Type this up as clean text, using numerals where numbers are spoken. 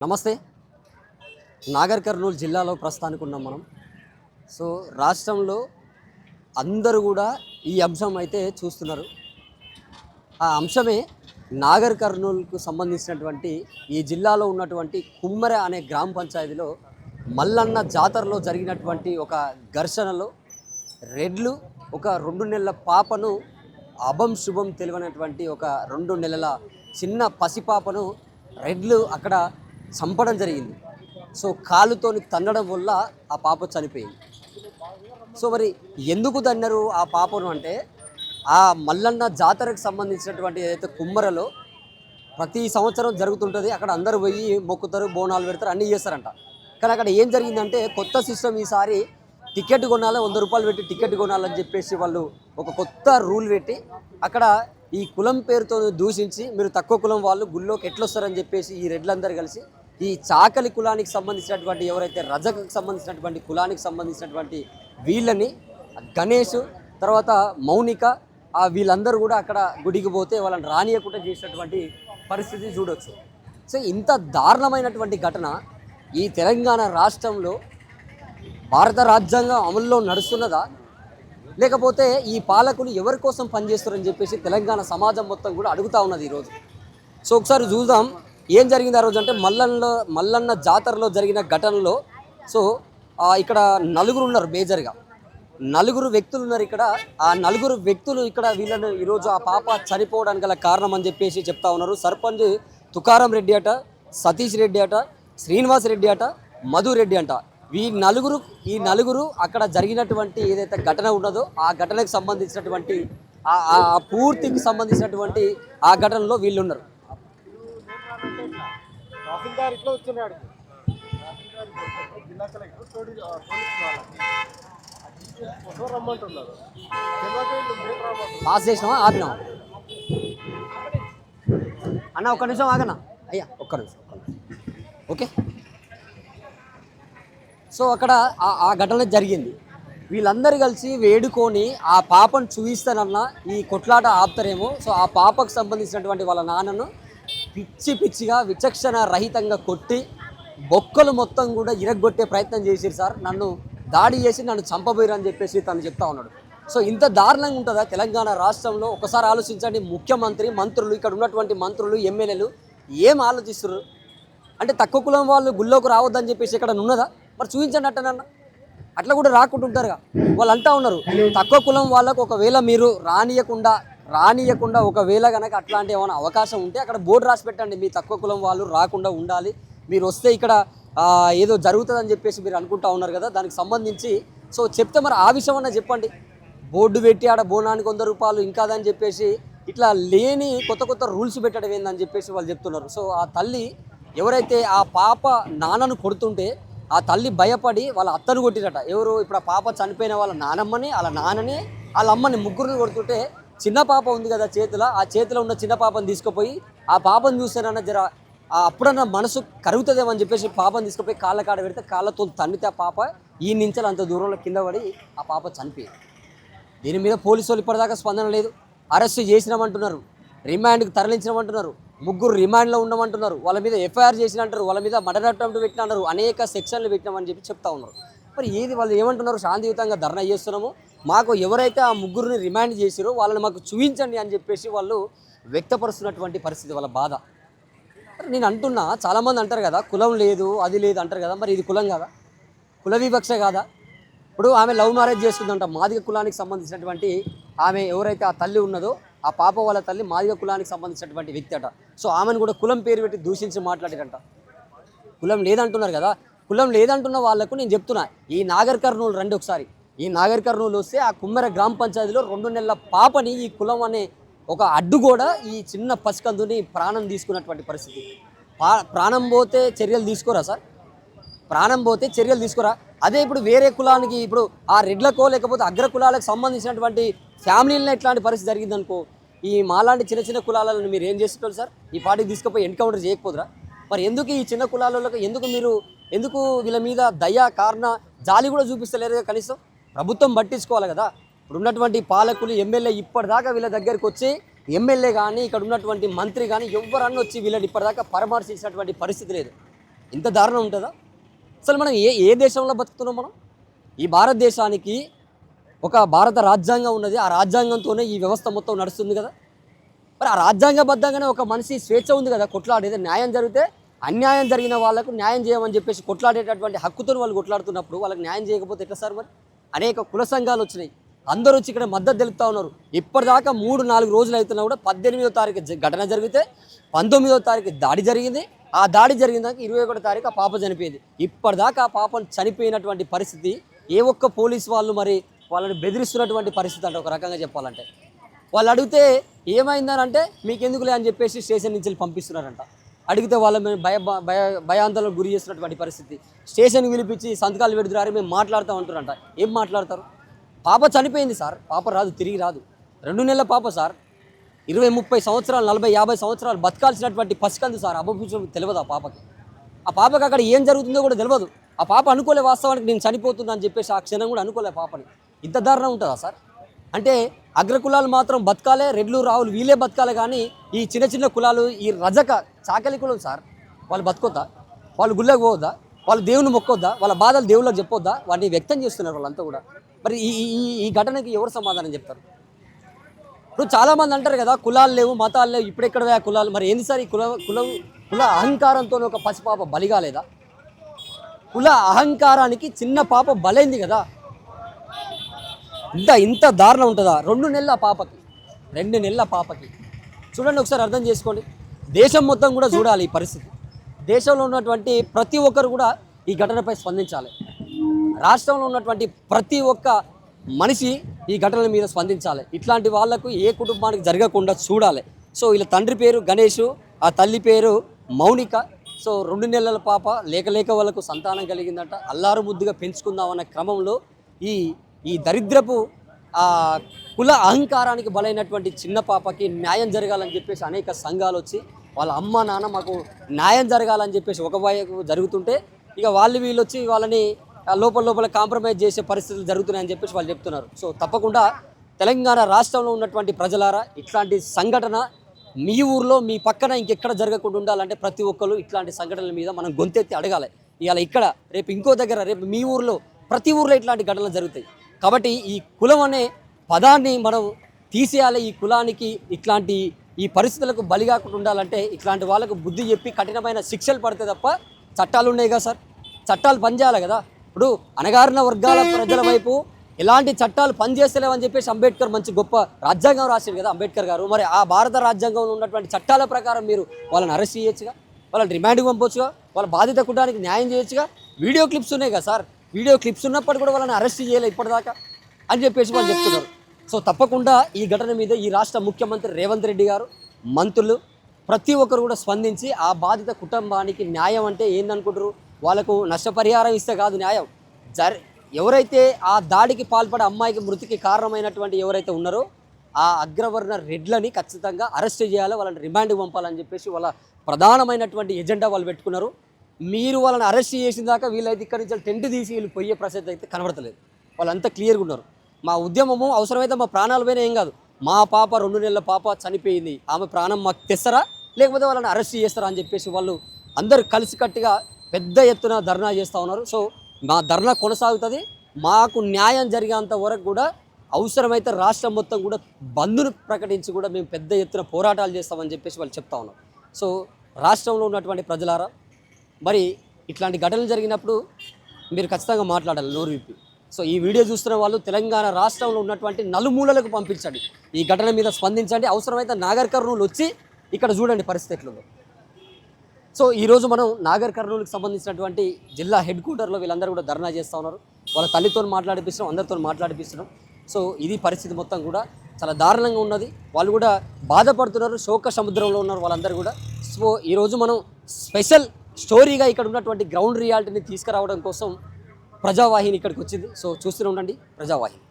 నమస్తే. నాగర్ కర్నూలు జిల్లాలో ప్రస్తుతానికి ఉన్నాం మనం. సో రాష్ట్రంలో అందరూ కూడా ఈ అంశం అయితే చూస్తున్నారు. ఆ అంశమే నాగర్ కర్నూలుకు సంబంధించినటువంటి ఈ జిల్లాలో ఉన్నటువంటి కుమ్మర అనే గ్రామ పంచాయతీలో మల్లన్న జాతరలో జరిగినటువంటి ఒక ఘర్షణలో రెడ్లు ఒక 2 నెలల పాపను అభం శుభం తెలియనటువంటి ఒక 2 నెలల చిన్న పసిపాపను రెడ్లు అక్కడ చంపడం జరిగింది. సో కాలుతోని తన్నడం వల్ల ఆ పాప చనిపోయింది. సో మరి ఎందుకు తన్నారు ఆ పాపను అంటే, ఆ మల్లన్న జాతరకు సంబంధించినటువంటి ఏదైతే కుమ్మరలో ప్రతి సంవత్సరం జరుగుతుంటుంది. అక్కడ అందరూ పోయి మొక్కుతారు, బోనాలు పెడతారు, అన్నీ చేస్తారంట. కానీ అక్కడ ఏం జరిగిందంటే కొత్త సిస్టమ్ ఈసారి టికెట్ కొనాలి, 100 రూపాయలు పెట్టి టికెట్ కొనాలని చెప్పేసి వాళ్ళు ఒక కొత్త రూల్ పెట్టి అక్కడ ఈ కులం పేరుతో దూషించి మీరు తక్కువ కులం వాళ్ళు గుళ్ళోకి ఎట్లొస్తారని చెప్పేసి ఈ రెడ్లందరూ కలిసి ఈ చాకలి కులానికి సంబంధించినటువంటి ఎవరైతే రజకు సంబంధించినటువంటి కులానికి సంబంధించినటువంటి వీళ్ళని గణేష్ తర్వాత మౌనిక వీళ్ళందరూ కూడా అక్కడ గుడికి పోతే వాళ్ళని రానియకుండా చేసినటువంటి పరిస్థితి చూడవచ్చు. సో ఇంత దారుణమైనటువంటి ఘటన ఈ తెలంగాణ రాష్ట్రంలో భారత రాజ్యాంగం అమల్లో నడుస్తున్నదా, లేకపోతే ఈ పాలకులు ఎవరి కోసం పనిచేస్తారని చెప్పేసి తెలంగాణ సమాజం మొత్తం కూడా అడుగుతూ ఉన్నది ఈరోజు. సో ఒకసారి చూద్దాం ఏం జరిగింది ఆ రోజు అంటే మల్లన్న జాతరలో జరిగిన ఘటనలో. సో ఇక్కడ 4 ఉన్నారు, మేజర్గా 4 వ్యక్తులు ఉన్నారు ఇక్కడ. ఆ 4 వ్యక్తులు ఇక్కడ వీళ్ళను ఈరోజు ఆ పాప చనిపోవడానికి గల కారణం అని చెప్పేసి చెప్తా ఉన్నారు. సర్పంచ్ తుకారం రెడ్డి అట, సతీష్ రెడ్డి అట, శ్రీనివాస్ రెడ్డి అట, మధు రెడ్డి అంట. ఈ నలుగురు అక్కడ జరిగినటువంటి ఏదైతే ఘటన ఉన్నదో ఆ ఘటనకు సంబంధించినటువంటి ఆ పూర్తికి సంబంధించినటువంటి ఆ ఘటనలో వీళ్ళు ఉన్నారు. పాస్ చేసినావా, ఆపినావా అన్న? ఒక్క నిమిషం ఆగన్నా అయ్యా, ఒక్క నిమిషం. ఓకే. సో అక్కడ ఆ ఘటన జరిగింది. వీళ్ళందరూ కలిసి వేడుకొని ఆ పాపను చూపిస్తానన్నా ఈ కొట్లాట ఆపుతారేమో. సో ఆ పాపకు సంబంధించినటువంటి వాళ్ళ నాన్నను పిచ్చిగా విచక్షణ రహితంగా కొట్టి బొక్కలు మొత్తం కూడా ఇరగొట్టే ప్రయత్నం చేసిరు సార్. నన్ను దాడి చేసి నన్ను చంపబోయారు అని చెప్పేసి తను చెప్తా ఉన్నాడు. సో ఇంత దారుణంగా ఉంటుందా తెలంగాణ రాష్ట్రంలో? ఒకసారి ఆలోచించండి. మంత్రులు ఇక్కడ ఉన్నటువంటి మంత్రులు, ఎమ్మెల్యేలు ఏం ఆలోచిస్తున్నారు అంటే తక్కువ కులం వాళ్ళు గుళ్ళోకి రావద్దని చెప్పేసి ఇక్కడ ఉన్నదా? మరి చూపించండి అట్టనన్న. అట్లా కూడా రాకుంటుంటారుగా. వాళ్ళు అంటూ ఉన్నారు తక్కువ కులం వాళ్ళకు ఒకవేళ మీరు రానియకుండా ఒకవేళ కనుక అట్లాంటి ఏమైనా అవకాశం ఉంటే అక్కడ బోర్డు రాసి పెట్టండి, మీ తక్కువ కులం వాళ్ళు రాకుండా ఉండాలి, మీరు వస్తే ఇక్కడ ఏదో జరుగుతుందని చెప్పేసి మీరు అనుకుంటా ఉన్నారు కదా. దానికి సంబంధించి సో చెప్తే మరి ఆ విషయం అన్నా చెప్పండి. బోర్డు పెట్టి ఆడ బోనానికి 100 రూపాయలు ఇంకాదని చెప్పేసి ఇట్లా లేని కొత్త రూల్స్ పెట్టడం ఏందని చెప్పేసి వాళ్ళు చెప్తున్నారు. సో ఆ తల్లి ఎవరైతే ఆ పాప నాన్నను కొడుతుంటే ఆ తల్లి భయపడి వాళ్ళ అత్తను కొట్టిరట. ఎవరు ఇప్పుడు ఆ పాప చనిపోయిన వాళ్ళ నానమ్మని, వాళ్ళ నాన్నని, వాళ్ళ అమ్మని ముగ్గురిని కొడుతుంటే చిన్న పాప ఉంది కదా ఆ చేతిలో ఉన్న చిన్న పాపను తీసుకుపోయి ఆ పాపను చూస్తేనన్నా జర అప్పుడన్నా మనసు కరుగుతుందేమని చెప్పేసి పాపను తీసుకుపోయి కాళ్ళ కాడ పెడితే కాళ్ళతో తన్నితే ఆ పాప ఈ నుంచి అంత దూరంలో కింద పడి ఆ పాప చనిపోయింది. దీని మీద పోలీసు వాళ్ళు ఇప్పటిదాకా స్పందన లేదు. అరెస్ట్ చేసినామంటున్నారు, రిమాండ్కి తరలించమంటున్నారు, 3 రిమాండ్లో ఉండమంటున్నారు, వాళ్ళ మీద ఎఫ్ఐఆర్ చేసినంటారు, వాళ్ళ మీద మర్డర్ అటెంప్ట్ పెట్టినారు, అనేక సెక్షన్లు పెట్టినామని చెప్పి చెప్తా ఉన్నారు. మరి ఏది వాళ్ళు ఏమంటున్నారు? శాంతియుతంగా ధర్నా చేస్తున్నాము, మాకు ఎవరైతే ఆ 3 రిమాండ్ చేసిరో వాళ్ళని మాకు చూపించండి అని చెప్పేసి వాళ్ళు వ్యక్తపరుస్తున్నటువంటి పరిస్థితి, వాళ్ళ బాధ. నేను అంటున్నా, చాలామంది అంటారు కదా కులం లేదు అది లేదు అంటారు కదా. మరి ఇది కులం కాదా? కుల వివక్ష కాదా? ఇప్పుడు ఆమె లవ్ మ్యారేజ్ చేసుకుందంట, మాదిగ కులానికి సంబంధించినటువంటి ఆమె ఎవరైతే ఆ తల్లి ఉన్నదో ఆ పాప వాళ్ళ తల్లి మాదిగ కులానికి సంబంధించినటువంటి వ్యక్తి అట. సో ఆమెను కూడా కులం పేరు పెట్టి దూషించి మాట్లాడారంట. కులం లేదంటున్నారు కదా. కులం లేదంటున్న వాళ్ళకు నేను చెప్తున్నా, ఈ నాగర్ కర్నూలు రండి ఒకసారి. ఈ నాగర్ కర్నూలు వస్తే ఆ కుమ్మర గ్రామ పంచాయతీలో 2 నెలల పాపని ఈ కులం అనే ఒక అడ్డు కూడా ఈ చిన్న పసికందుని ప్రాణం తీసుకున్నటువంటి పరిస్థితి. ప్రాణం పోతే చర్యలు తీసుకోరా సార్? ప్రాణం పోతే చర్యలు తీసుకోరా? అదే ఇప్పుడు వేరే కులానికి, ఇప్పుడు ఆ రెడ్లకో లేకపోతే అగ్ర కులాలకు సంబంధించినటువంటి ఫ్యామిలీలో ఇట్లాంటి పరిస్థితి జరిగిందనుకో, ఈ మాలాంటి చిన్న కులాలను మీరు ఏం చేసేటోళ్ళు సార్? ఈ పార్టీకి తీసుకుపోయి ఎన్కౌంటర్ చేయకపోదురా? మరి ఎందుకు ఈ చిన్న కులాలకు ఎందుకు వీళ్ళ మీద దయ కారణ జాలి కూడా చూపిస్తలేరు? కనీసం ప్రభుత్వం పట్టించుకోవాలి కదా. ఇప్పుడు ఉన్నటువంటి పాలకులు, ఎమ్మెల్యే ఇప్పటిదాకా వీళ్ళ దగ్గరికి వచ్చి ఎమ్మెల్యే కానీ ఇక్కడ ఉన్నటువంటి మంత్రి కానీ ఎవరన్నా వచ్చి వీళ్ళని ఇప్పటిదాకా పరామర్శించినటువంటి పరిస్థితి లేదు. ఇంత దారుణం ఉంటుందా? అసలు మనం ఏ దేశంలో బతుకుతున్నాం మనం? ఈ భారతదేశానికి ఒక భారత రాజ్యాంగం ఉన్నది. ఆ రాజ్యాంగంతోనే ఈ వ్యవస్థ మొత్తం నడుస్తుంది కదా. మరి ఆ రాజ్యాంగబద్ధంగానే ఒక మనిషి స్వేచ్ఛ ఉంది కదా కొట్లాడేది. న్యాయం జరిగితే అన్యాయం జరిగిన వాళ్ళకు న్యాయం చేయమని చెప్పేసి కొట్లాడేటటువంటి హక్కుతో వాళ్ళు కొట్లాడుతున్నప్పుడు వాళ్ళకి న్యాయం చేయకపోతే ఎట్లా సార్? మరి అనేక కుల సంఘాలు వచ్చినాయి, అందరూ వచ్చి ఇక్కడ మద్దతు తెలుపుతా ఉన్నారు. ఇప్పటిదాకా 3-4 రోజులు అవుతున్నా కూడా 18వ తారీఖు ఘటన జరిగితే 19వ తారీఖు దాడి జరిగింది. ఆ దాడి జరిగిన దాకా 21వ తారీఖు ఆ పాప చనిపోయింది. ఇప్పటిదాకా ఆ పాపను చనిపోయినటువంటి పరిస్థితి ఏ ఒక్క పోలీసు వాళ్ళు మరి వాళ్ళని బెదిరిస్తున్నటువంటి పరిస్థితి అంట. ఒక రకంగా చెప్పాలంటే వాళ్ళు అడిగితే ఏమైందని అంటే మీకెందుకులే అని చెప్పేసి స్టేషన్ నుంచి పంపిస్తున్నారంట. అడిగితే వాళ్ళ మేము భయాందోళనకు గురి చేస్తున్నటువంటి పరిస్థితి. స్టేషన్కి పిలిపించి సంతకాలు పెడుతున్నారు, మేము మాట్లాడుతూ ఉంటున్నారంట. ఏం మాట్లాడతారు? పాప చనిపోయింది సార్, పాప రాదు, తిరిగి రాదు. 2 నెలల పాప సార్, 20-30 సంవత్సరాలు 40-50 సంవత్సరాలు బతకాల్సినటువంటి పసికందు సార్. అభవిష్యం తెలియదు ఆ పాపకి. ఆ పాపకి అక్కడ ఏం జరుగుతుందో కూడా తెలియదు. ఆ పాప అనుకోలే వాస్తవానికి నేను చనిపోతున్నా అని చెప్పేసి ఆ క్షణం కూడా అనుకోలే పాపని. ఇంత దారుణం ఉంటుందా సార్? అంటే అగ్రకులాలు మాత్రం బతకాలే, రెడ్లు రావులు వీళ్ళే బతకాలే, కానీ ఈ చిన్న చిన్న కులాలు, ఈ రజక చాకలి కులం సార్, వాళ్ళు బతకొద్దా? వాళ్ళు గుళ్ళకి పోవద్దా? వాళ్ళు దేవుని మొక్కొద్దా? వాళ్ళ బాధలు దేవుళ్ళకి చెప్పొద్దా? వాటిని వ్యక్తం చేస్తున్నారు వాళ్ళంతా కూడా. మరి ఈ ఈ ఈ ఘటనకి ఎవరు సమాధానం చెప్తారు? ఇప్పుడు చాలామంది అంటారు కదా కులాలు లేవు, మతాలు లేవు, ఇప్పుడెక్కడ కులాలు. మరి ఏంది సార్ ఈ కుల అహంకారంతో ఒక పసిపాప బలిగాలేదా? కుల అహంకారానికి చిన్న పాప బలైంది కదా. ఇంత దారుణం ఉంటుందా? 2 నెలల పాపకి, 2 నెలల పాపకి. చూడండి ఒకసారి, అర్థం చేసుకోండి. దేశం మొత్తం కూడా చూడాలి ఈ పరిస్థితి. దేశంలో ఉన్నటువంటి ప్రతి ఒక్కరు కూడా ఈ ఘటనపై స్పందించాలి. రాష్ట్రంలో ఉన్నటువంటి ప్రతి ఒక్క మనిషి ఈ ఘటనల మీద స్పందించాలి. ఇట్లాంటి వాళ్లకు ఏ కుటుంబానికి జరగకుండా చూడాలి. సో వీళ్ళ తండ్రి పేరు గణేష్, ఆ తల్లి పేరు మౌనిక. సో 2 నెలల పాప లేక వాళ్ళకు సంతానం కలిగిందంట. అల్లారు ముద్దుగా పెంచుకుందామన్న క్రమంలో ఈ దరిద్రపు కుల అహంకారానికి బలైనటువంటి చిన్న పాపకి న్యాయం జరగాలని చెప్పేసి అనేక సంఘాలు వచ్చి వాళ్ళ అమ్మ నాన్న మాకు న్యాయం జరగాలని చెప్పేసి ఒక వైపు జరుగుతుంటే, ఇక వీళ్ళు వచ్చి వాళ్ళని లోపల కాంప్రమైజ్ చేసే పరిస్థితులు జరుగుతున్నాయని చెప్పేసి వాళ్ళు చెప్తున్నారు. సో తప్పకుండా తెలంగాణ రాష్ట్రంలో ఉన్నటువంటి ప్రజలారా, ఇట్లాంటి సంఘటన మీ ఊర్లో మీ పక్కన ఇంకెక్కడ జరగకుండా ఉండాలంటే ప్రతి ఒక్కరు ఇట్లాంటి సంఘటనల మీద మనం గొంతెత్తి అడగాలి. ఇవాళ ఇక్కడ, రేపు ఇంకో దగ్గర, రేపు మీ ఊర్లో, ప్రతి ఊర్లో ఇట్లాంటి ఘటనలు జరుగుతాయి. కాబట్టి ఈ కులం అనే పదాన్ని మనం తీసేయాలి. ఈ కులానికి ఇట్లాంటి ఈ పరిస్థితులకు బలి కాకుండా ఉండాలంటే ఇట్లాంటి వాళ్ళకు బుద్ధి చెప్పి కఠినమైన శిక్షలు పడితే తప్ప, చట్టాలు ఉన్నాయి కదా సార్, చట్టాలు పనిచేయాలి కదా. ఇప్పుడు అణగారిన వర్గాల ప్రజల వైపు ఎలాంటి చట్టాలు పనిచేస్తలేవని చెప్పేసి అంబేద్కర్ మంచి గొప్ప రాజ్యాంగం రాశారు కదా అంబేద్కర్ గారు. మరి ఆ భారత రాజ్యాంగంలో ఉన్నటువంటి చట్టాల ప్రకారం మీరు వాళ్ళని అరెస్ట్ చేయొచ్చుగా, వాళ్ళని రిమాండ్కి పంపొచ్చుగా, వాళ్ళ బాధిత కుటుంబానికి న్యాయం చేయొచ్చుగా. వీడియో క్లిప్స్ ఉన్నాయి కదా సార్, వీడియో క్లిప్స్ ఉన్నప్పుడు కూడా వాళ్ళని అరెస్ట్ చేయలేదు ఇప్పటిదాకా అని చెప్పేసి వాళ్ళు చెప్తున్నారు. సో తప్పకుండా ఈ ఘటన మీద ఈ రాష్ట్ర ముఖ్యమంత్రి రేవంత్ రెడ్డి గారు, మంత్రులు, ప్రతి ఒక్కరు కూడా స్పందించి ఆ బాధిత కుటుంబానికి న్యాయం అంటే ఏందనుకుంటారు? వాళ్ళకు నష్టపరిహారం ఇస్తే కాదు న్యాయం. ఎవరైతే ఆ దాడికి పాల్పడే అమ్మాయికి మృతికి కారణమైనటువంటి ఎవరైతే ఉన్నారో ఆ అగ్రవర్ణ రెడ్లని ఖచ్చితంగా అరెస్ట్ చేయాలి, వాళ్ళని రిమాండ్కి పంపాలని చెప్పేసి వాళ్ళ ప్రధానమైనటువంటి ఎజెండా వాళ్ళు పెట్టుకున్నారు. మీరు వాళ్ళని అరెస్ట్ చేసిన దాకా వీళ్ళైతే ఇక్కడి నుంచి టెంట్ తీసి వీళ్ళు పోయే ప్రసక్తి అయితే కనబడతలేదు. వాళ్ళంతా క్లియర్గా ఉన్నారు. మా ఉద్యమము అవసరమైతే మా ప్రాణాల పైన ఏం కాదు, మా పాప 2 నెలల పాప చనిపోయింది, ఆమె ప్రాణం మాకు తెస్తారా లేకపోతే వాళ్ళని అరెస్ట్ చేస్తారా అని చెప్పేసి వాళ్ళు అందరూ కలిసికట్టుగా పెద్ద ఎత్తున ధర్నా చేస్తూ ఉన్నారు. సో మా ధర్నా కొనసాగుతుంది. మాకు న్యాయం జరిగేంత వరకు కూడా అవసరమైతే రాష్ట్రం మొత్తం కూడా బంద్ను ప్రకటించి కూడా మేము పెద్ద ఎత్తున పోరాటాలు చేస్తామని చెప్పేసి వాళ్ళు చెప్తా ఉన్నారు. సో రాష్ట్రంలో ఉన్నటువంటి ప్రజలారా, మరి ఇట్లాంటి ఘటనలు జరిగినప్పుడు మీరు ఖచ్చితంగా మాట్లాడాలి నోరు విప్పి. సో ఈ వీడియో చూస్తున్న వాళ్ళు తెలంగాణ రాష్ట్రంలో ఉన్నటువంటి నలుమూలలకు పంపించండి, ఈ ఘటన మీద స్పందించండి. అవసరమైతే నాగర్ కర్నూలు వచ్చి ఇక్కడ చూడండి పరిస్థితి ఎట్లుందో. సో ఈరోజు మనం నాగర్ కర్నూలుకి సంబంధించినటువంటి జిల్లా హెడ్ క్వార్టర్లో వీళ్ళందరూ కూడా ధర్నా చేస్తూ ఉన్నారు. వాళ్ళ తల్లితో మాట్లాడిపిస్తున్నాం, అందరితో మాట్లాడిపిస్తున్నాం. సో ఇది పరిస్థితి మొత్తం కూడా చాలా దారుణంగా ఉన్నది. వాళ్ళు కూడా బాధపడుతున్నారు, శోక సముద్రంలో ఉన్నారు వాళ్ళందరూ కూడా. సో ఈరోజు మనం స్పెషల్ స్టోరీగా ఇక్కడ ఉన్నటువంటి గ్రౌండ్ రియాలిటీని తీసుకురావడం కోసం ప్రజావాహిని ఇక్కడికి వచ్చింది. సో చూస్తూనే ఉండండి ప్రజావాహిని.